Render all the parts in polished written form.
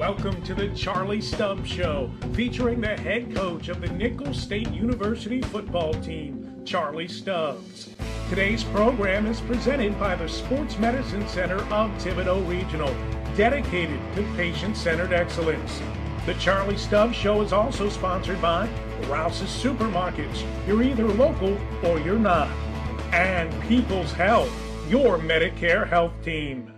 Welcome to the Charlie Stubbs Show, featuring the head coach of the Nicholls State University football team, Charlie Stubbs. Today's program is presented by the Sports Medicine Center of Thibodaux Regional, dedicated to patient-centered excellence. The Charlie Stubbs Show is also sponsored by Rouse's Supermarkets. You're either local or you're not. And People's Health, your Medicare health team.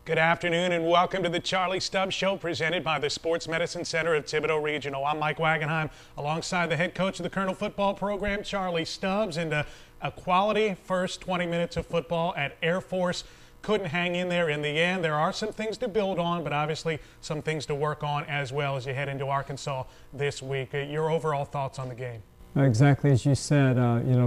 Good afternoon and welcome to the Charlie Stubbs Show presented by the Sports Medicine Center of Thibodaux Regional. I'm Mike Wagenheim alongside the head coach of the Colonel football program, Charlie Stubbs, and a quality first 20 minutes of football at Air Force. Couldn't hang in there in the end. There are some things to build on, but obviously some things to work on as well as you head into Arkansas this week. Your overall thoughts on the game? Exactly as you said,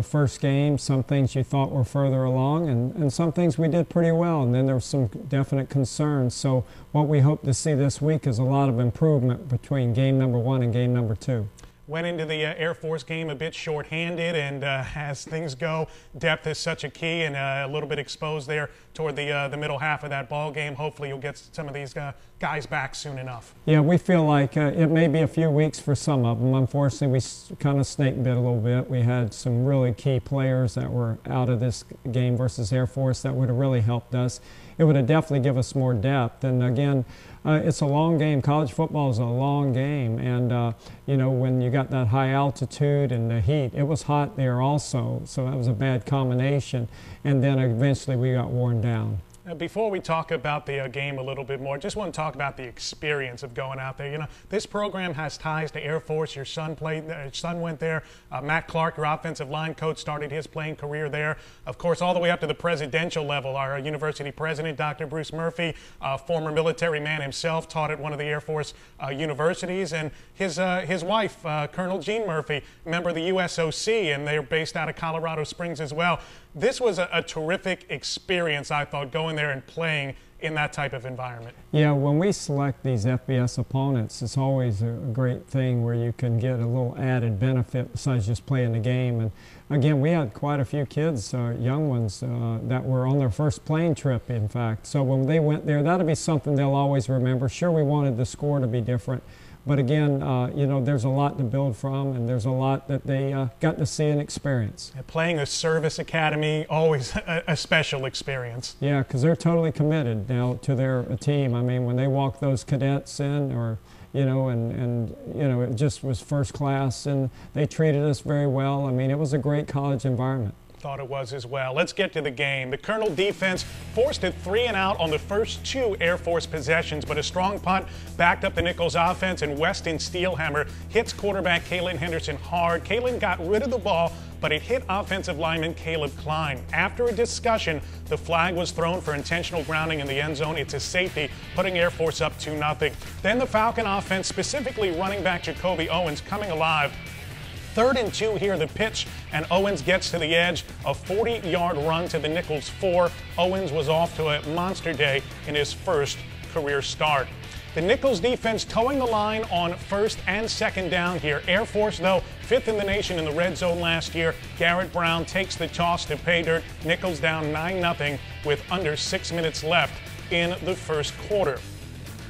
first game, some things you thought were further along and some things we did pretty well, and then there were some definite concerns. So what we hope to see this week is a lot of improvement between game number 1 and game number 2. Went into the Air Force game a bit short-handed, and as things go, depth is such a key, and a little bit exposed there toward the middle half of that ball game. Hopefully you'll get some of these guys back soon enough. Yeah, we feel like it may be a few weeks for some of them. Unfortunately, we kind of snake bit a little bit. We had some really key players that were out of this game versus Air Force that would have really helped us. It would have definitely given us more depth. And again, it's a long game. College football is a long game, and when you got that high altitude and the heat, it was hot there also, so that was a bad combination, and then eventually we got worn down. Before we talk about the game a little bit more, just want to talk about the experience of going out there. This program has ties to Air Force. Your son went there. Matt Clark, your offensive line coach, started his playing career there. Of course, all the way up to the presidential level. Our university president, Dr. Bruce Murphy, former military man himself, taught at one of the Air Force universities, and his wife, Colonel Jean Murphy, member of the USOC, and they're based out of Colorado Springs as well. This was a terrific experience, I thought, going there and playing in that type of environment. Yeah, when we select these FBS opponents, it's always a great thing where you can get a little added benefit besides just playing the game. And again, we had quite a few kids, young ones, that were on their first plane trip, in fact. So when they went there, that'll be something they'll always remember. Sure, we wanted the score to be different, but again, there's a lot to build from, and there's a lot that they got to see and experience. Playing a service academy, always a special experience. Yeah, because they're totally committed now to their team. I mean, when they walk those cadets in, or it just was first class, and they treated us very well. I mean, it was a great college environment. Thought it was as well. Let's get to the game. The Colonel defense forced it 3 and out on the first 2 Air Force possessions, but a strong punt backed up the Nicholls offense, and Weston Steelhammer hits quarterback Kalen Henderson hard. Kalen got rid of the ball, but it hit offensive lineman Caleb Klein. After a discussion, the flag was thrown for intentional grounding in the end zone. It's a safety, putting Air Force up 2-0. Then the Falcon offense, specifically running back Jacoby Owens, coming alive. 3rd and 2 here, the pitch, and Owens gets to the edge. A 40-yard run to the Nicholls 4. Owens was off to a monster day in his first career start. The Nicholls defense towing the line on 1st and 2nd down here. Air Force, though, 5th in the nation in the red zone last year. Garrett Brown takes the toss to pay dirt. Nicholls down 9-0 with under 6 minutes left in the first quarter.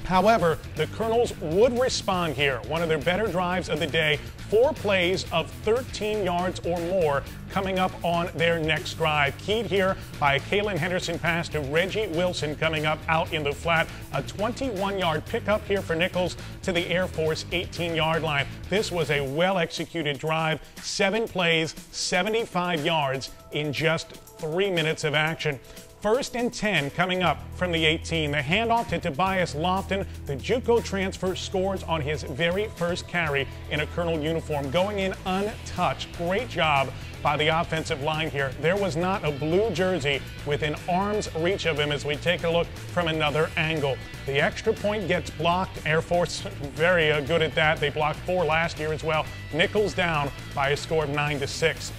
However, the Colonels would respond here. One of their better drives of the day. 4 plays of 13 yards or more coming up on their next drive. Keyed here by a Kalen Henderson pass to Reggie Wilson coming up out in the flat. A 21-yard pickup here for Nicholls to the Air Force 18-yard line. This was a well-executed drive. 7 plays, 75 yards in just 3 minutes of action. 1st and 10 coming up from the 18. The handoff to Tobias Lofton. The JUCO transfer scores on his very first carry in a Colonel uniform, going in untouched. Great job by the offensive line here. There was not a blue jersey within arm's reach of him as we take a look from another angle. The extra point gets blocked. Air Force very good at that. They blocked 4 last year as well. Nicholls down by a score of 9-6.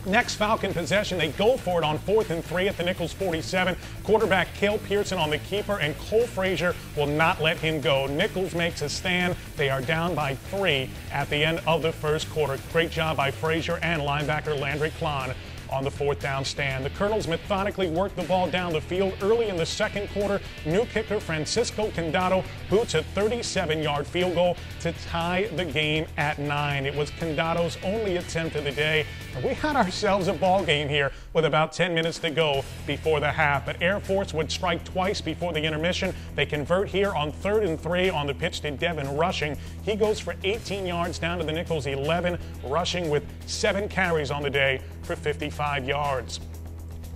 Next Falcon possession, they go for it on 4th and 3 at the Nicholls 47. Quarterback Cale Pearson on the keeper, and Cole Frazier will not let him go. Nicholls makes a stand. They are down by 3 at the end of the first quarter. Great job by Frazier and linebacker Landry Klon on the 4th down stand. The Colonels methodically worked the ball down the field early in the second quarter. New kicker Francisco Thibodaux boots a 37-yard field goal to tie the game at 9. It was Thibodaux's only attempt of the day. And we had ourselves a ball game here with about 10 minutes to go before the half. But Air Force would strike twice before the intermission. They convert here on 3rd and 3 on the pitch to Devin Rushing. He goes for 18 yards down to the Nichols 11, Rushing with 7 carries on the day for 55 yards.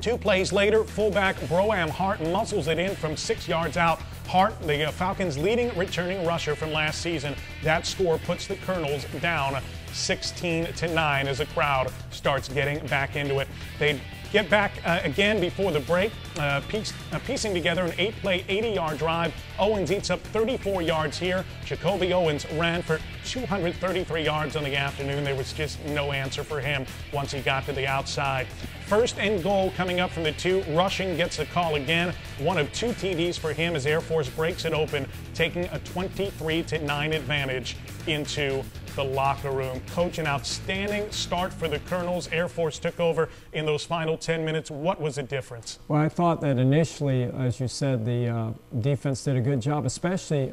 2 plays later, fullback Broham Hart muscles it in from 6 yards out. Hart, the Falcons' leading returning rusher from last season. That score puts the Colonels down 16-9 as the crowd starts getting back into it. They get back again before the break, piecing together an 8-play, 80-yard drive. Owens eats up 34 yards here. Jacoby Owens ran for 233 yards on the afternoon. There was just no answer for him once he got to the outside. 1st and goal coming up from the 2. Rushing gets the call again. One of 2 TDs for him as Air Force breaks it open, taking a 23-9 advantage into the locker room. Coach, an outstanding start for the Colonels. Air Force took over in those final 10 minutes. What was the difference? Well, I thought that initially, as you said, the defense did a good job, especially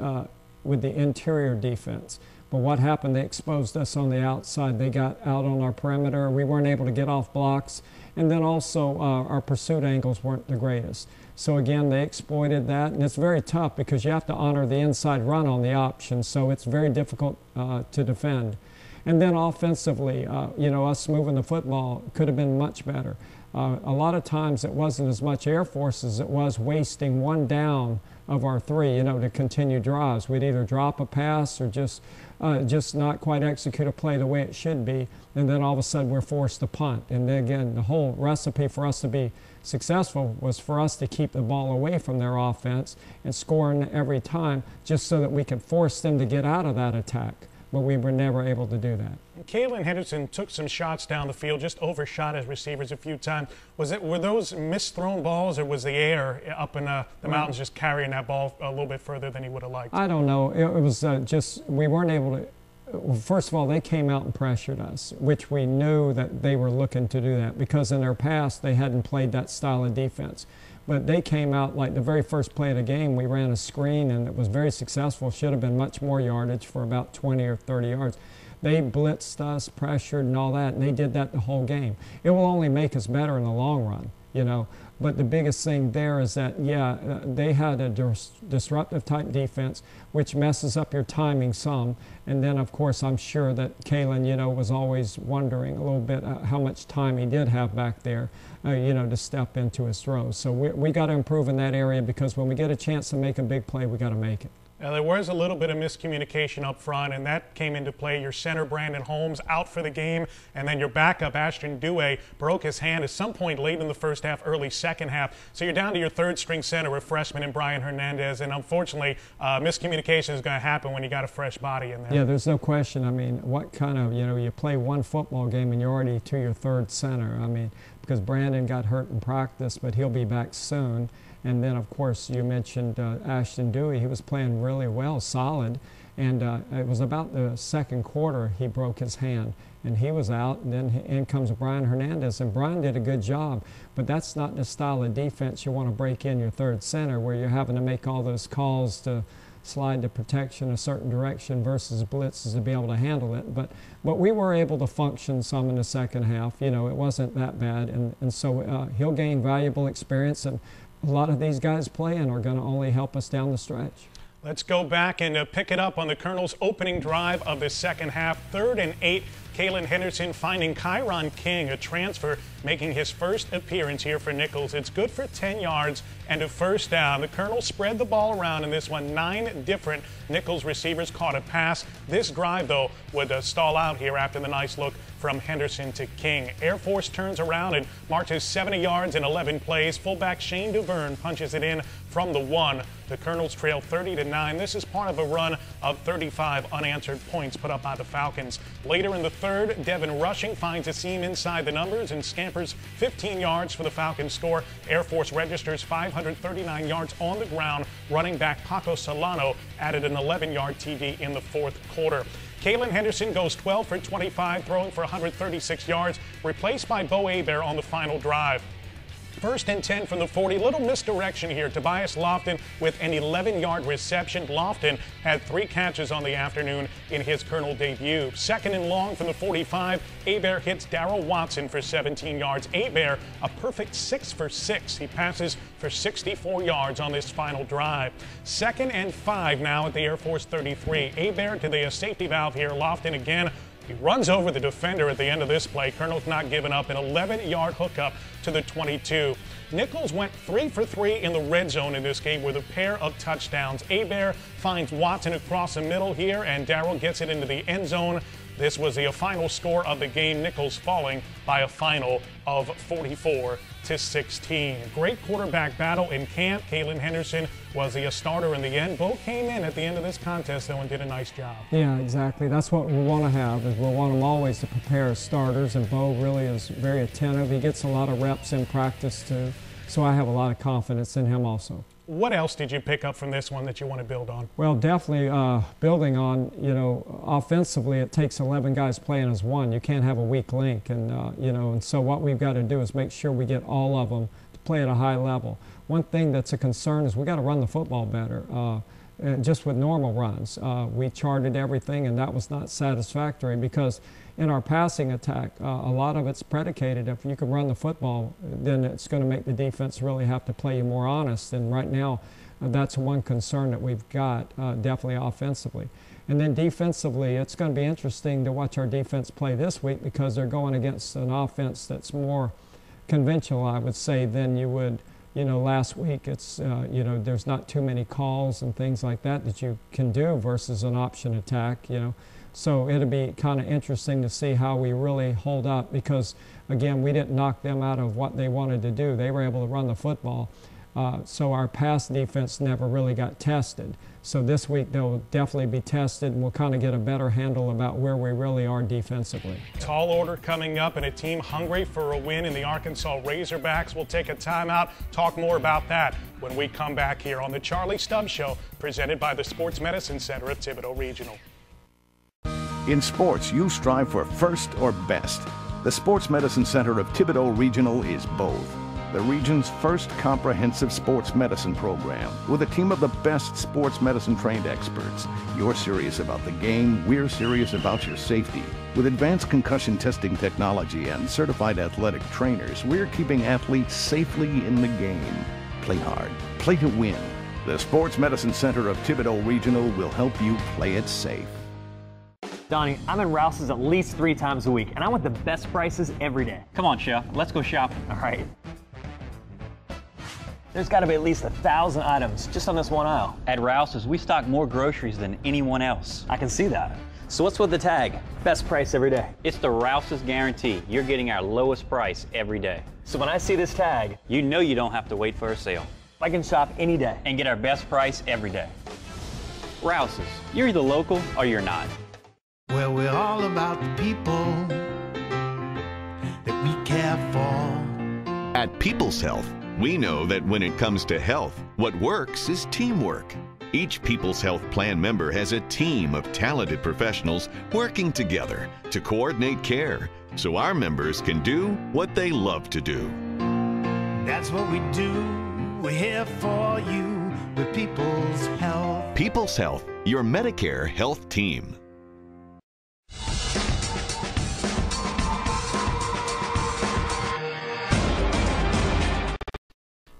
with the interior defense. But what happened, they exposed us on the outside. They got out on our perimeter. We weren't able to get off blocks. And then also our pursuit angles weren't the greatest. So again, they exploited that. And it's very tough because you have to honor the inside run on the option. So it's very difficult to defend. And then offensively, us moving the football could have been much better. A lot of times it wasn't as much Air Force as it was wasting 1 down of our 3, to continue drives. We'd either drop a pass or just not quite execute a play the way it should be, and then all of a sudden we're forced to punt. And then again, the whole recipe for us to be successful was for us to keep the ball away from their offense and scoring every time just so that we could force them to get out of that attack. But we were never able to do that. Kalen Henderson took some shots down the field, just overshot his receivers a few times. Were those misthrown balls, or was the air up in the mountains just carrying that ball a little bit further than he would have liked? I don't know. It was just we weren't able to. Well, first of all, they came out and pressured us, which we knew that they were looking to do that because in their past they hadn't played that style of defense. But they came out like the very first play of the game, we ran a screen and it was very successful. Should have been much more yardage for about 20 or 30 yards. They blitzed us, pressured and all that, and they did that the whole game. It will only make us better in the long run, But the biggest thing there is that, they had a disruptive type defense, which messes up your timing some. And then, of course, I'm sure that Kalen, was always wondering a little bit how much time he did have back there, to step into his throws. So we got to improve in that area because when we get a chance to make a big play, we got to make it. Now, there was a little bit of miscommunication up front, and that came into play. Your center, Brandon Holmes, out for the game, and then your backup, Ashton Dewey, broke his hand at some point late in the first half, early second half. So you're down to your 3rd-string center, a freshman in Brian Hernandez, and unfortunately, miscommunication is going to happen when you got a fresh body in there. Yeah, there's no question. I mean, what kind of, you play one football game and you're already to your 3rd center. I mean, because Brandon got hurt in practice, but he'll be back soon. And then, of course, you mentioned Ashton Dewey. He was playing really well, solid. And it was about the second quarter he broke his hand. And he was out. And then in comes Brian Hernandez. And Brian did a good job. But that's not the style of defense you want to break in your 3rd center, where you're having to make all those calls to slide the protection a certain direction versus blitzes to be able to handle it. But we were able to function some in the second half. It wasn't that bad. And so he'll gain valuable experience. And a lot of these guys playing are going to only help us down the stretch. Let's go back and pick it up on the Colonels' opening drive of the second half. 3rd and 8. Kalen Henderson finding Kyron King, a transfer, making his first appearance here for Nichols. It's good for 10 yards and a first down. The Colonels spread the ball around in this one. 9 different Nichols receivers caught a pass. This drive, though, would stall out here after the nice look from Henderson to King. Air Force turns around and marches 70 yards in 11 plays. Fullback Shane Duverne punches it in from the 1. The Colonels trail 30-9. This is part of a run of 35 unanswered points put up by the Falcons. Later in the third, Devin Rushing finds a seam inside the numbers and scampers 15 yards for the Falcons score. Air Force registers 539 yards on the ground. Running back Paco Solano added an 11-yard TD in the fourth quarter. Kalen Henderson goes 12 for 25, throwing for 136 yards, replaced by Bo Hebert on the final drive. First and 10 from the 40. Little misdirection here. Tobias Lofton with an 11-yard reception. Lofton had 3 catches on the afternoon in his Colonel debut. Second and long from the 45. Hebert hits Darrell Watson for 17 yards. Hebert, a perfect 6 for 6. He passes for 64 yards on this final drive. Second and 5 now at the Air Force 33. Hebert to the safety valve here. Lofton again. He runs over the defender at the end of this play. Colonel's not giving up, an 11-yard hookup to the 22. Nichols went 3 for 3 in the red zone in this game with a pair of touchdowns. Hebert finds Watson across the middle here, and Darrell gets it into the end zone. This was the final score of the game, Nichols falling by a final of 44-16. Great quarterback battle in camp. Kalen Henderson was the starter in the end. Bo came in at the end of this contest, though, and did a nice job. Yeah, exactly. That's what we want to have, is we want them always to prepare as starters, and Bo really is very attentive. He gets a lot of reps in practice, too, so I have a lot of confidence in him also. What else did you pick up from this one that you want to build on? Well, definitely building on, offensively, it takes 11 guys playing as one. You can't have a weak link, and, and so what we've got to do is make sure we get all of them to play at a high level. One thing that's a concern is we got to run the football better. Just with normal runs, we charted everything, and that was not satisfactory because in our passing attack, a lot of it's predicated. If you can run the football, then it's going to make the defense really have to play you more honest. And right now, that's one concern that we've got, definitely offensively. And then defensively, it's going to be interesting to watch our defense play this week because they're going against an offense that's more conventional, I would say, than you would. Last week, it's, there's not too many calls and things like that you can do versus an option attack, So it'll be kind of interesting to see how we really hold up because, again, we didn't knock them out of what they wanted to do. They were able to run the football. So our pass defense never really got tested. So this week they'll definitely be tested, and we'll kind of get a better handle about where we really are defensively. Tall order coming up, and a team hungry for a win in the Arkansas Razorbacks. We'll take a timeout, talk more about that when we come back here on the Charlie Stubbs Show, presented by the Sports Medicine Center of Thibodaux Regional. In sports, you strive for first or best. The Sports Medicine Center of Thibodaux Regional is both. The region's first comprehensive sports medicine program with a team of the best sports medicine trained experts. You're serious about the game, we're serious about your safety. With advanced concussion testing technology and certified athletic trainers, we're keeping athletes safely in the game. Play hard, play to win. The Sports Medicine Center of Thibodaux Regional will help you play it safe. Donnie, I'm in Rouse's at least 3 times a week, and I want the best prices every day. Come on, Chef. Let's go shopping. All right. There's got to be at least 1,000 items just on this one aisle. At Rouse's, we stock more groceries than anyone else. I can see that. So what's with the tag? Best price every day. It's the Rouse's guarantee. You're getting our lowest price every day. So when I see this tag, you know you don't have to wait for a sale. I can shop any day and get our best price every day. Rouse's. You're either local or you're not. Well, we're all about the people that we care for. At People's Health, we know that when it comes to health, what works is teamwork. Each People's Health Plan member has a team of talented professionals working together to coordinate care so our members can do what they love to do. That's what we do. We're here for you with People's Health. People's Health, your Medicare health team.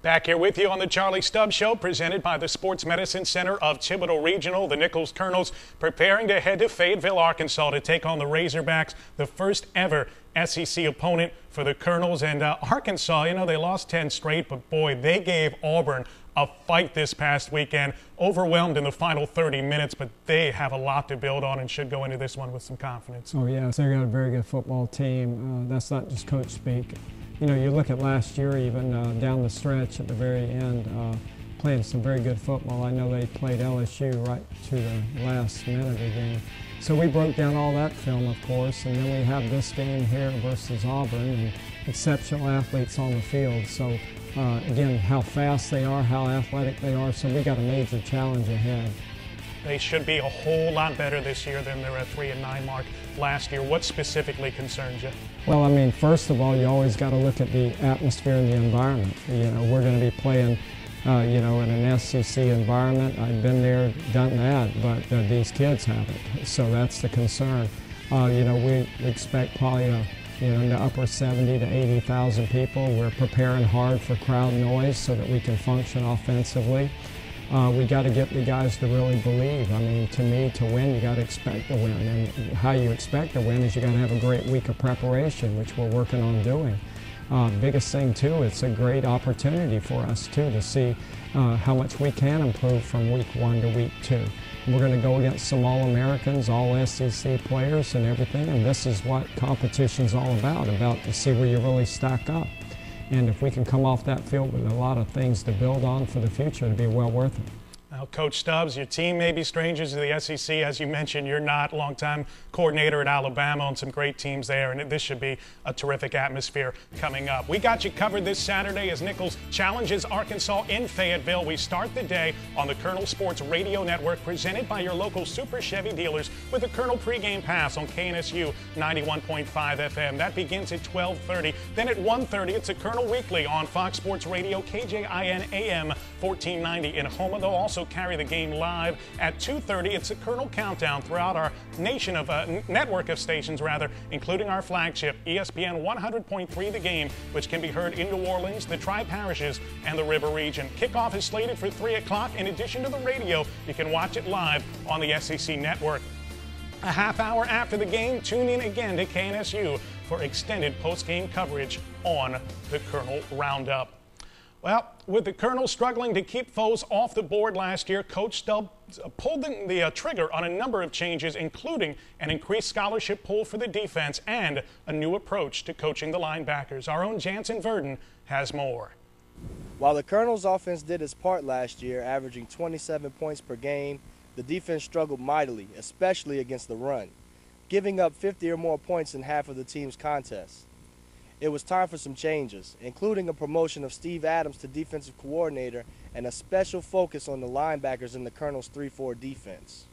Back here with you on the Charlie Stubbs Show, presented by the Sports Medicine Center of Thibodaux Regional. The Nichols Colonels preparing to head to Fayetteville, Arkansas to take on the Razorbacks, the first ever SEC opponent for the Colonels. And Arkansas, they lost 10 straight, but boy, they gave Auburn a fight this past weekend. Overwhelmed in the final 30 minutes, but they have a lot to build on and should go into this one with some confidence. Oh, yeah, so they got a very good football team. That's not just coach speak. You look at last year even down the stretch at the very end, playing some very good football. I know they played LSU right to the last minute of the game. So we broke down all that film, of course, and then we have this game here versus Auburn, and exceptional athletes on the field. So again, how fast they are, how athletic they are, so we got a major challenge ahead. They should be a whole lot better this year than their 3-9 mark last year. What specifically concerns you? Well, I mean, first of all, you always got to look at the atmosphere and the environment. You know, we're going to be playing, you know, in an SEC environment. I've been there, done that, but these kids haven't. So that's the concern. You know, we expect probably you know, in the upper 70 to 80,000 people. We're preparing hard for crowd noise so that we can function offensively. We got to get the guys to really believe. I mean, to me, to win, you got to expect to win. And how you expect to win is you got to have a great week of preparation, which we're working on doing. Biggest thing, too, it's a great opportunity for us, too, to see how much we can improve from week 1 to week 2. We're going to go against some All-Americans, all SEC players and everything, and this is what competition's all about to see where you really stack up. And if we can come off that field with a lot of things to build on for the future, it'll be well worth it. Now, Coach Stubbs, your team may be strangers to the SEC. As you mentioned, you're not a longtime coordinator at Alabama on some great teams there, and this should be a terrific atmosphere coming up. We got you covered this Saturday as Nicholls challenges Arkansas in Fayetteville. We start the day on the Colonel Sports Radio Network, presented by your local Super Chevy dealers with the Colonel pregame pass on KNSU 91.5 FM. That begins at 12:30. Then at 1:30, it's a Colonel Weekly on Fox Sports Radio, KJIN AM 1490 in Houma. They'll also carry the game live at 2:30. It's a Colonel Countdown throughout our nation of network of stations, including our flagship ESPN 100.3 The Game, which can be heard in New Orleans, the Tri-Parishes, and the River Region. Kickoff is slated for 3 o'clock. In addition to the radio, you can watch it live on the SEC Network. A half hour after the game, tune in again to KNSU for extended post-game coverage on the Colonel Roundup. Well, with the Colonel struggling to keep foes off the board last year, Coach Stubbs pulled the trigger on a number of changes, including an increased scholarship pool for the defense and a new approach to coaching the linebackers. Our own Jansen Verdon has more. While the Colonel's offense did its part last year, averaging 27 points per game, the defense struggled mightily, especially against the run, giving up 50 or more points in half of the team's contests. It was time for some changes, including a promotion of Steve Adams to defensive coordinator and a special focus on the linebackers in the Colonel's 3-4 defense.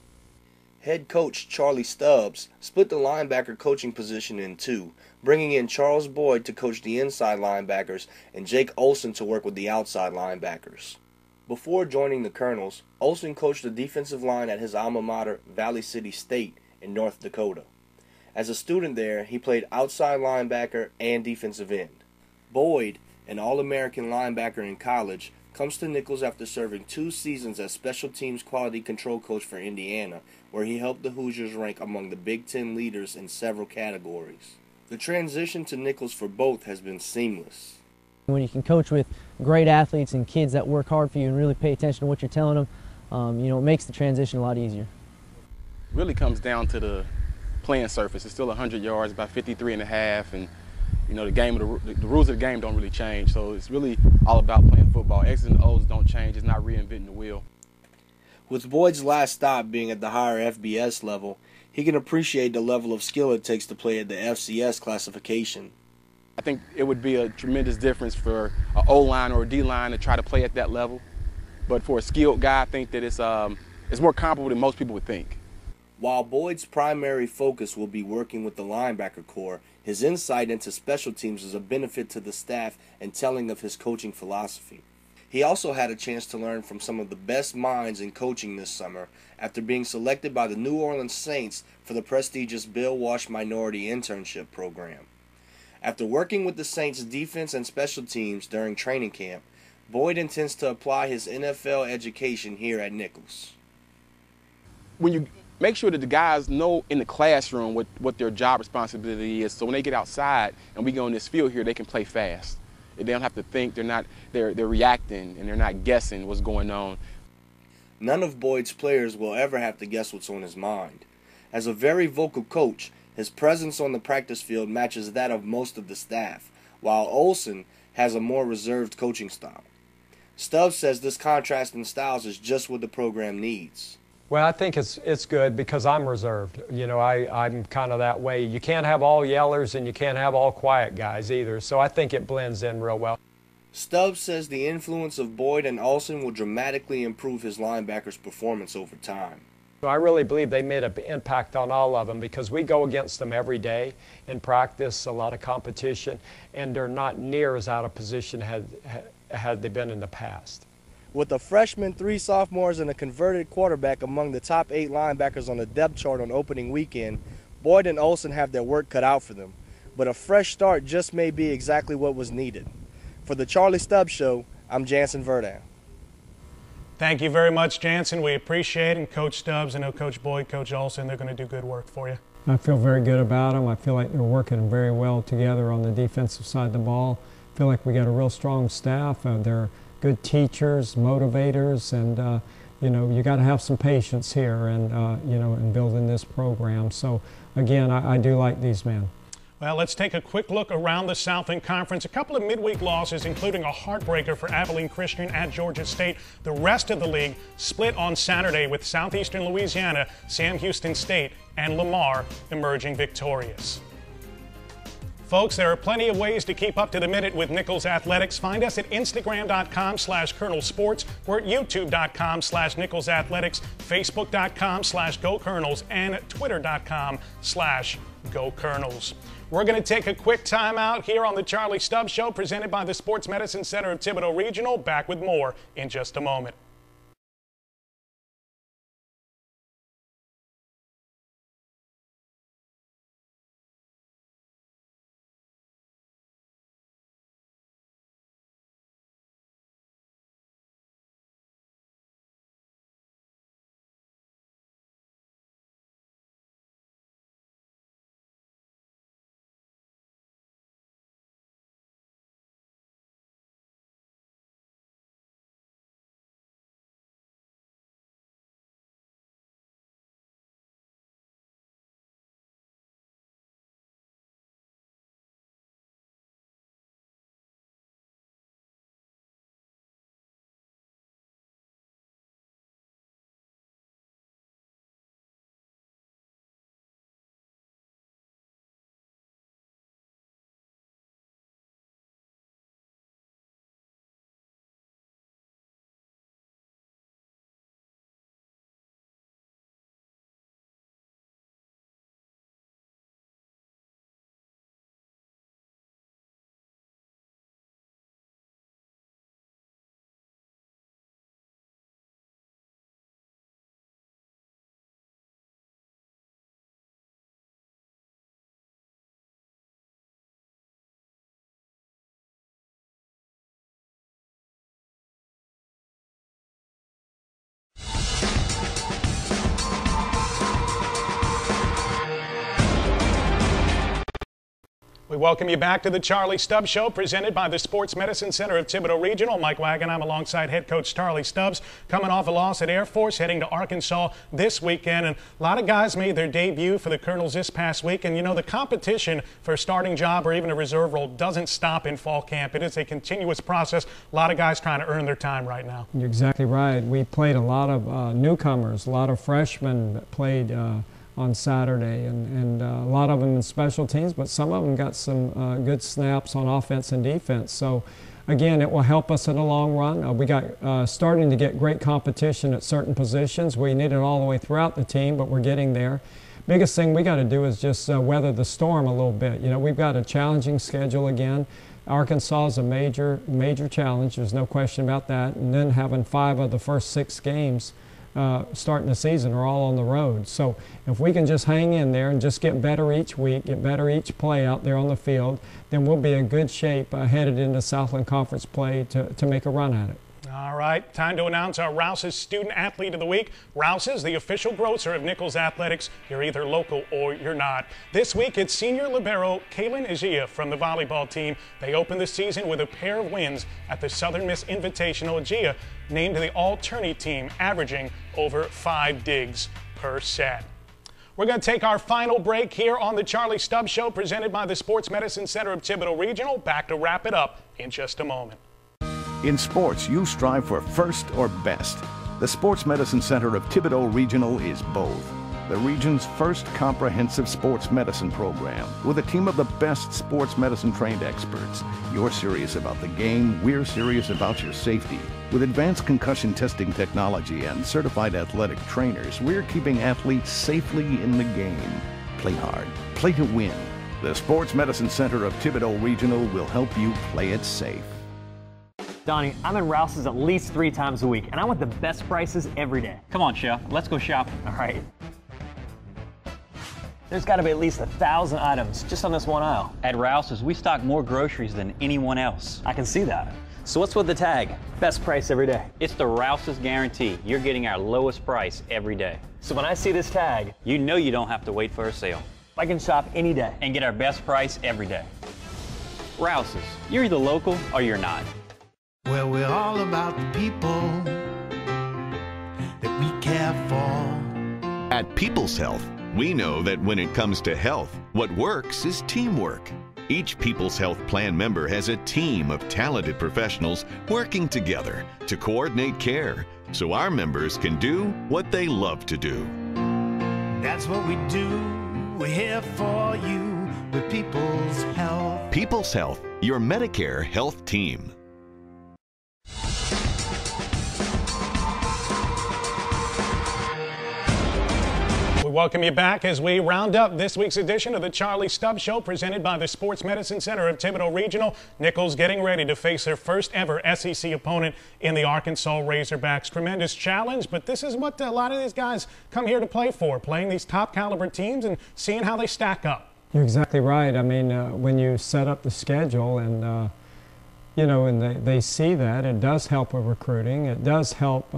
Head coach Charlie Stubbs split the linebacker coaching position in two, bringing in Charles Boyd to coach the inside linebackers and Jake Olson to work with the outside linebackers. Before joining the Colonels, Olson coached the defensive line at his alma mater, Valley City State, in North Dakota. As a student there, he played outside linebacker and defensive end. Boyd, an All-American linebacker in college, comes to Nicholls after serving 2 seasons as special teams quality control coach for Indiana, where he helped the Hoosiers rank among the Big Ten leaders in several categories. The transition to Nicholls for both has been seamless. When you can coach with great athletes and kids that work hard for you and really pay attention to what you're telling them, you know, it makes the transition a lot easier. Really comes down to the playing surface. It's still 100 yards, about 53 and a half, and you know the rules of the game don't really change. So it's really all about playing football. X's and O's don't change. It's not reinventing the wheel. With Boyd's last stop being at the higher FBS level, he can appreciate the level of skill it takes to play at the FCS classification. I think it would be a tremendous difference for an O-line or a D-line to try to play at that level. But for a skilled guy, I think that it's more comparable than most people would think. While Boyd's primary focus will be working with the linebacker core, his insight into special teams is a benefit to the staff and telling of his coaching philosophy. He also had a chance to learn from some of the best minds in coaching this summer after being selected by the New Orleans Saints for the prestigious Bill Walsh Minority Internship Program. After working with the Saints' defense and special teams during training camp, Boyd intends to apply his NFL education here at Nicholls. When you make sure that the guys know in the classroom what their job responsibility is, so when they get outside and we go in this field here, they can play fast. They don't have to think, they're reacting and they're not guessing what's going on. None of Boyd's players will ever have to guess what's on his mind. As a very vocal coach, his presence on the practice field matches that of most of the staff, while Olson has a more reserved coaching style. Stubbs says this contrast in styles is just what the program needs. Well, I think it's good because I'm reserved. You know, I'm kind of that way. You can't have all yellers and you can't have all quiet guys either. So I think it blends in real well. Stubbs says the influence of Boyd and Olsen will dramatically improve his linebackers' performance over time. I really believe they made an impact on all of them because we go against them every day in practice, a lot of competition, and they're not near as out of position had they been in the past. With a freshman, 3 sophomores, and a converted quarterback among the top 8 linebackers on the depth chart on opening weekend, Boyd and Olsen have their work cut out for them. But a fresh start just may be exactly what was needed. For the Charlie Stubbs Show, I'm Jansen Verdun. Thank you very much, Jansen. We appreciate it. And Coach Stubbs, I know Coach Boyd, Coach Olsen, they're going to do good work for you. I feel very good about them. I feel like they're working very well together on the defensive side of the ball. I feel like we got a real strong staff. They're good teachers, motivators, and you know, you got to have some patience here and you know, in building this program. So again, I do like these men. Well, let's take a quick look around the Southland Conference. A couple of midweek losses, including a heartbreaker for Abilene Christian at Georgia State. The rest of the league split on Saturday with Southeastern Louisiana, Sam Houston State, and Lamar emerging victorious. Folks, there are plenty of ways to keep up to the minute with Nichols Athletics. Find us at Instagram.com/KolonelSports. We're at YouTube.com/Nichols Athletics, Facebook.com/GoKolonels, and Twitter.com/GoKolonels. We're going to take a quick time out here on the Charlie Stubbs Show, presented by the Sports Medicine Center of Thibodaux Regional. Back with more in just a moment. We welcome you back to the Charlie Stubbs Show, presented by the Sports Medicine Center of Thibodaux Regional. Mike Wagon, I'm alongside head coach Charlie Stubbs, coming off a loss at Air Force, heading to Arkansas this weekend. And a lot of guys made their debut for the Colonels this past week. And, you know, the competition for a starting job or even a reserve role doesn't stop in fall camp. It is a continuous process. A lot of guys trying to earn their time right now. You're exactly right. We played a lot of newcomers, a lot of freshmen that played on Saturday, and a lot of them in special teams, but some of them got some good snaps on offense and defense. So again, it will help us in the long run. We got starting to get great competition at certain positions. We need it all the way throughout the team, but we're getting there. Biggest thing we got to do is just weather the storm a little bit. You know, we've got a challenging schedule again. Arkansas is a major challenge. There's no question about that. And then having 5 of the first 6 games starting the season are all on the road. So if we can just hang in there and just get better each week, get better each play out there on the field, then we'll be in good shape headed into Southland Conference play to make a run at it. All right, time to announce our Rouse's Student Athlete of the Week. Rouse's, the official grocer of Nichols Athletics. You're either local or you're not. This week, it's senior libero Kaylin Agia from the volleyball team. They opened the season with a pair of wins at the Southern Miss Invitational. Agia named the all-tourney team, averaging over 5 digs per set. We're going to take our final break here on the Charlie Stubbs Show, presented by the Sports Medicine Center of Thibodaux Regional. Back to wrap it up in just a moment. In sports, you strive for first or best. The Sports Medicine Center of Thibodaux Regional is both. The region's first comprehensive sports medicine program with a team of the best sports medicine trained experts. You're serious about the game, we're serious about your safety. With advanced concussion testing technology and certified athletic trainers, we're keeping athletes safely in the game. Play hard, play to win. The Sports Medicine Center of Thibodaux Regional will help you play it safe. Donnie, I'm in Rouse's at least 3 times a week, and I want the best prices every day. Come on, Chef. Let's go shopping. All right. There's got to be at least 1,000 items just on this one aisle. At Rouse's, we stock more groceries than anyone else. I can see that. So what's with the tag? Best price every day. It's the Rouse's guarantee. You're getting our lowest price every day. So when I see this tag, you know you don't have to wait for a sale. I can shop any day and get our best price every day. Rouse's, you're either local or you're not. Well, we're all about the people that we care for. At People's Health, we know that when it comes to health, what works is teamwork. Each People's Health Plan member has a team of talented professionals working together to coordinate care so our members can do what they love to do. That's what we do. We're here for you with People's Health. People's Health, your Medicare health team. We welcome you back as we round up this week's edition of the Charlie Stubbs Show, presented by the Sports Medicine Center of Thibodaux Regional. Nichols getting ready to face their first ever SEC opponent in the Arkansas Razorbacks. Tremendous challenge, but this is what a lot of these guys come here to play for, playing these top caliber teams and seeing how they stack up. You're exactly right. I mean, when you set up the schedule and, you know, and they see that, it does help with recruiting. It does help,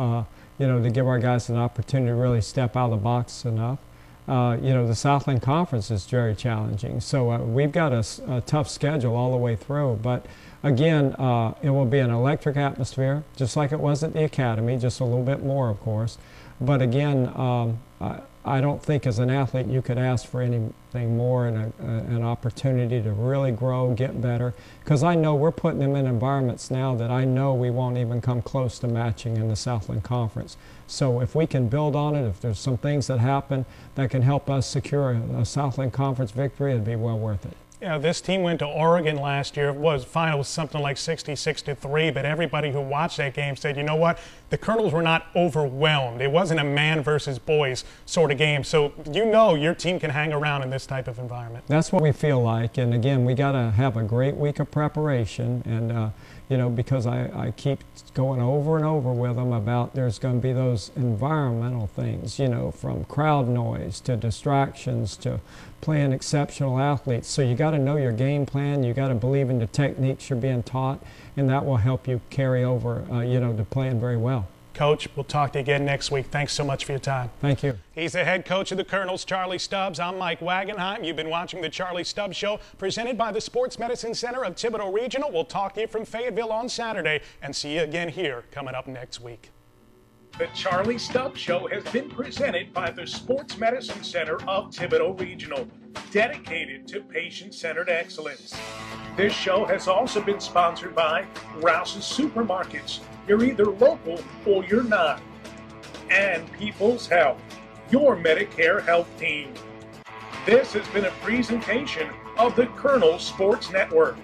you know, to give our guys an opportunity to really step out of the box enough. You know, the Southland Conference is very challenging. So we've got a tough schedule all the way through. But again, it will be an electric atmosphere, just like it was at the Academy, just a little bit more, of course. But again, I don't think as an athlete you could ask for anything more than an opportunity to really grow, get better. Because I know we're putting them in environments now that I know we won't even come close to matching in the Southland Conference. So if we can build on it, if there's some things that happen that can help us secure a Southland Conference victory, it'd be well worth it. Yeah, this team went to Oregon last year. Final was something like 66-3, but everybody who watched that game said, you know what, the Colonels were not overwhelmed. It wasn't a man versus boys sort of game. So you know your team can hang around in this type of environment. That's what we feel like. And again, we got to have a great week of preparation. And, you know, because I keep going over and over with them about there's going to be those environmental things, you know, from crowd noise to distractions to playing exceptional athletes. So you got to know your game plan. You got to believe in the techniques you're being taught, and that will help you carry over, you know, to playing very well. Coach, we'll talk to you again next week. Thanks so much for your time. Thank you. He's the head coach of the Colonels, Charlie Stubbs. I'm Mike Wagenheim. You've been watching the Charlie Stubbs Show, presented by the Sports Medicine Center of Thibodaux Regional. We'll talk to you from Fayetteville on Saturday and see you again here coming up next week. The Charlie Stubbs Show has been presented by the Sports Medicine Center of Thibodaux Regional, dedicated to patient-centered excellence. This show has also been sponsored by Rouse's Supermarkets. You're either local or you're not. And People's Health, your Medicare health team. This has been a presentation of the Colonel Sports Network.